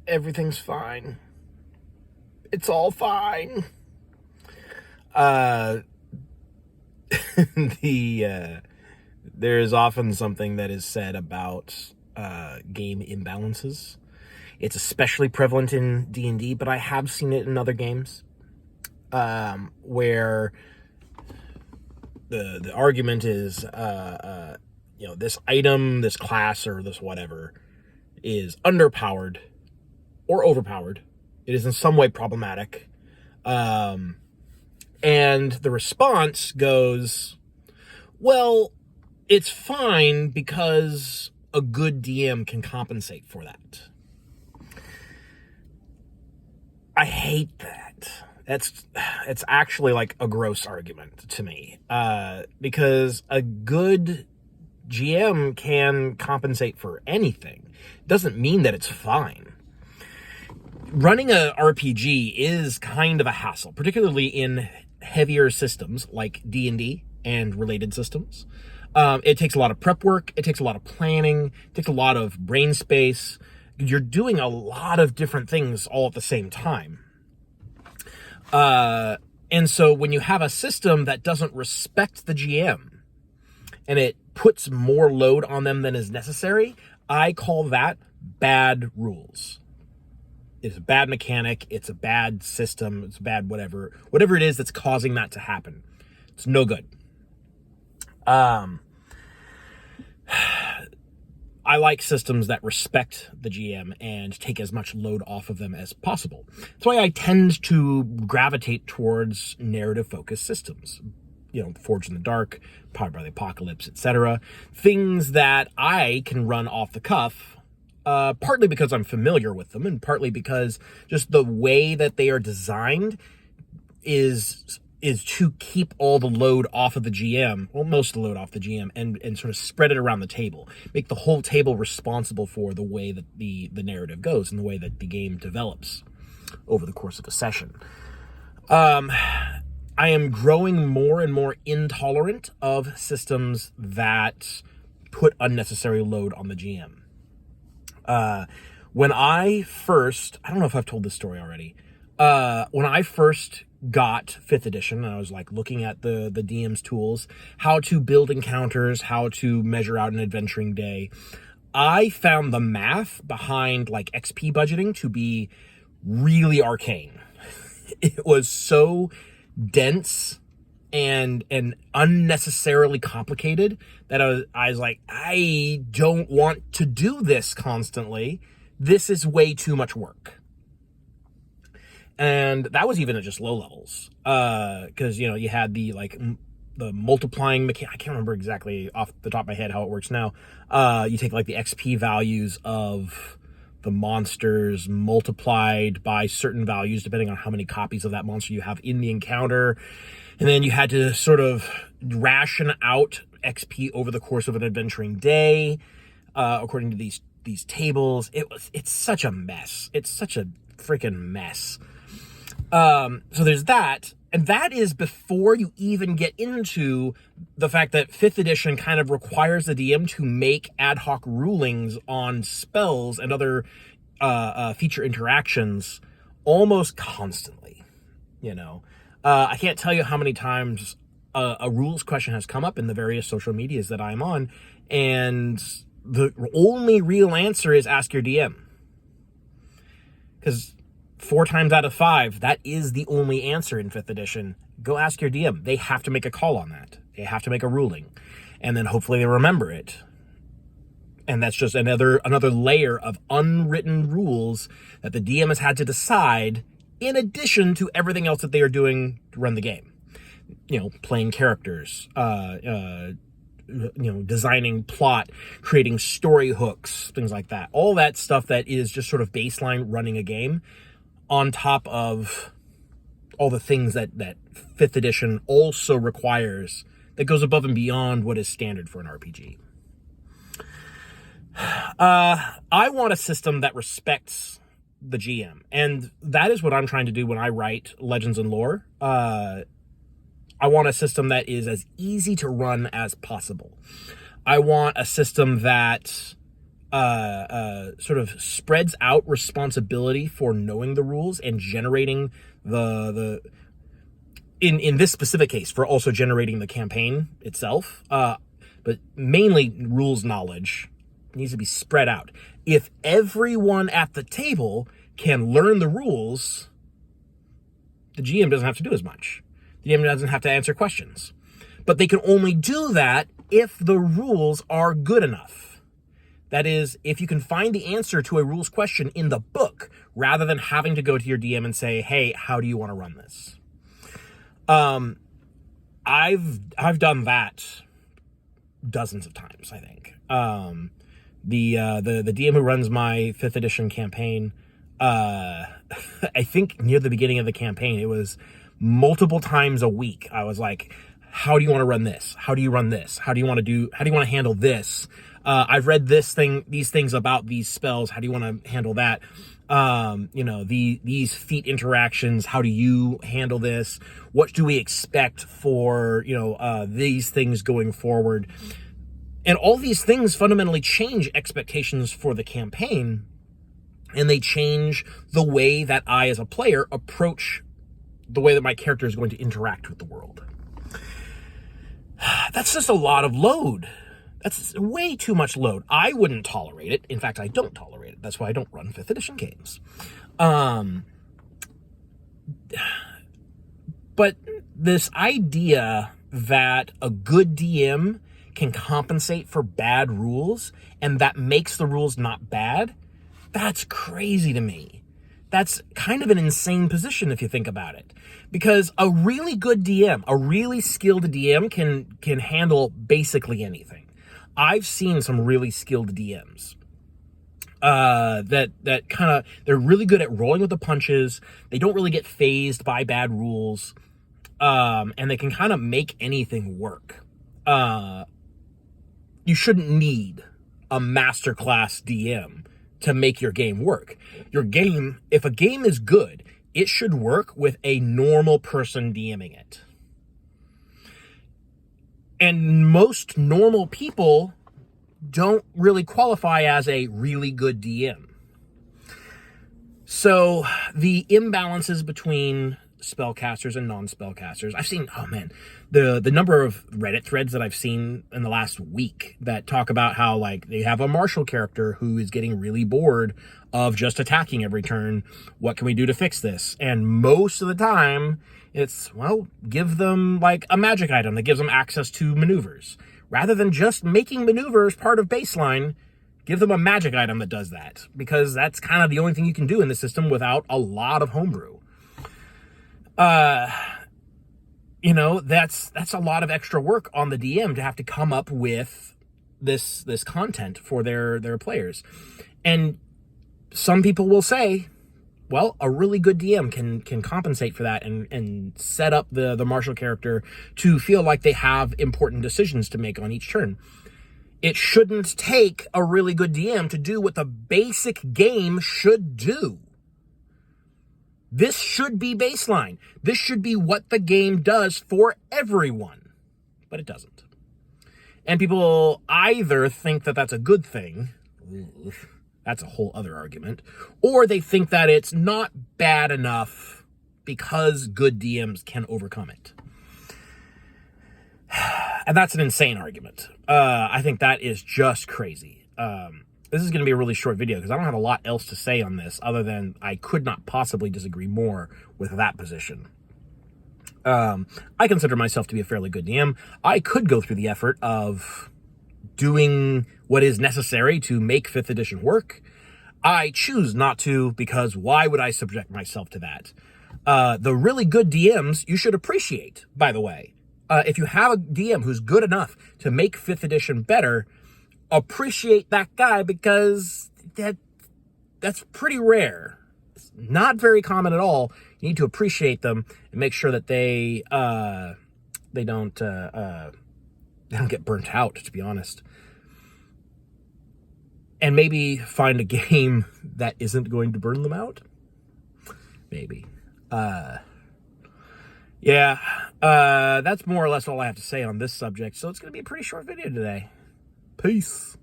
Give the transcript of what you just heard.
Everything's fine. It's all fine. Uh, there is often something that is said about game imbalances. It's especially prevalent in D&D, but I have seen it in other games where the argument is, this item, this class, or this whatever is underpowered or overpowered. It is in some way problematic. And the response goes, well, it's fine because a good DM can compensate for that. I hate that. It's actually like a gross argument to me, because a good GM can compensate for anything. Doesn't mean that it's fine. Running a RPG is kind of a hassle, particularly in heavier systems like D&D and related systems. It takes a lot of prep work. It takes a lot of planning. It takes a lot of brain space. You're doing a lot of different things all at the same time. And so when you have a system that doesn't respect the GM and it puts more load on them than is necessary, I call that bad rules. It's a bad mechanic. It's a bad system. It's bad whatever it is that's causing that to happen. It's no good. I like systems that respect the GM and take as much load off of them as possible. That's why I tend to gravitate towards narrative-focused systems. Forged in the Dark, Powered by the Apocalypse, etc. Things that I can run off the cuff, partly because I'm familiar with them, and partly because just the way that they are designed is to keep all the load off of the GM, well, most of the load off the GM, and sort of spread it around the table. Make the whole table responsible for the way that the narrative goes and the way that the game develops over the course of a session. I am growing more and more intolerant of systems that put unnecessary load on the GM. When I don't know if I've told this story already. When I first got 5th edition, and I was like looking at the DM's tools, how to build encounters, how to measure out an adventuring day, I found the math behind like XP budgeting to be really arcane. It was so dense and unnecessarily complicated that I was like, I don't want to do this constantly. This is way too much work. And that was even at just low levels. Because, you had the multiplying mechanic. I can't remember exactly off the top of my head how it works now. You take like the XP values of the monsters multiplied by certain values, depending on how many copies of that monster you have in the encounter. And then you had to sort of ration out XP over the course of an adventuring day, according to these tables. It's such a mess. It's such a freaking mess. So there's that, and that is before you even get into the fact that 5th edition kind of requires the DM to make ad hoc rulings on spells and other feature interactions almost constantly. I can't tell you how many times a rules question has come up in the various social medias that I'm on, and the only real answer is ask your DM. Because 4 times out of 5, that is the only answer in 5th edition. Go ask your DM. They have to make a call on that. They have to make a ruling. And then hopefully they remember it. And that's just another layer of unwritten rules that the DM has had to decide in addition to everything else that they are doing to run the game. Playing characters, designing plot, creating story hooks, things like that. All that stuff that is just sort of baseline running a game, on top of all the things that 5th edition also requires, that goes above and beyond what is standard for an RPG. I want a system that respects the GM, and that is what I'm trying to do when I write Legends and Lore. I want a system that is as easy to run as possible. I want a system that sort of spreads out responsibility for knowing the rules and generating the in this specific case for also generating the campaign itself, but mainly rules knowledge needs to be spread out. If everyone at the table can learn the rules, the GM doesn't have to do as much. The GM doesn't have to answer questions. But they can only do that if the rules are good enough. That is, if you can find the answer to a rules question in the book, rather than having to go to your DM and say, hey, how do you want to run this? I've done that dozens of times, I think. The DM who runs my 5th edition campaign, I think near the beginning of the campaign, it was multiple times a week. I was like, how do you want to run this? How do you run this? How do you want to handle this? I've read these things about these spells. How do you want to handle that? These feat interactions. How do you handle this? What do we expect for, these things going forward? And all these things fundamentally change expectations for the campaign, and they change the way that I, as a player, approach the way that my character is going to interact with the world. That's just a lot of load. That's way too much load. I wouldn't tolerate it. In fact, I don't tolerate it. That's why I don't run 5th edition games. But this idea that a good DM can compensate for bad rules and that makes the rules not bad, that's crazy to me. That's kind of an insane position if you think about it. Because a really good DM, a really skilled DM can handle basically anything. I've seen some really skilled DMs that kind of, they're really good at rolling with the punches. They don't really get fazed by bad rules, and they can kind of make anything work. You shouldn't need a masterclass DM to make your game work. Your game, if a game is good, it should work with a normal person DMing it. And most normal people don't really qualify as a really good DM. So the imbalances between spellcasters and non-spellcasters, I've seen, the number of Reddit threads that I've seen in the last week that talk about how, like, they have a martial character who is getting really bored of just attacking every turn. What can we do to fix this? And most of the time, it's, give them, like, a magic item that gives them access to maneuvers. Rather than just making maneuvers part of baseline, give them a magic item that does that. Because that's kind of the only thing you can do in the system without a lot of homebrew. That's a lot of extra work on the DM to have to come up with this content for their players. And some people will say, well, a really good DM can compensate for that and set up the martial character to feel like they have important decisions to make on each turn. It shouldn't take a really good DM to do what the basic game should do. This should be baseline. This should be what the game does for everyone. But it doesn't. And people either think that that's a good thing. That's a whole other argument. Or they think that it's not bad enough because good DMs can overcome it. And that's an insane argument. I think that is just crazy. This is going to be a really short video because I don't have a lot else to say on this other than I could not possibly disagree more with that position. I consider myself to be a fairly good DM. I could go through the effort of doing what is necessary to make 5th edition work. I choose not to because why would I subject myself to that? The really good DMs you should appreciate, by the way. If you have a DM who's good enough to make 5th edition better, appreciate that guy because that's pretty rare. It's not very common at all. You need to appreciate them and make sure that they don't get burnt out, to be honest. And maybe find a game that isn't going to burn them out. Maybe. That's more or less all I have to say on this subject. So it's going to be a pretty short video today. Peace.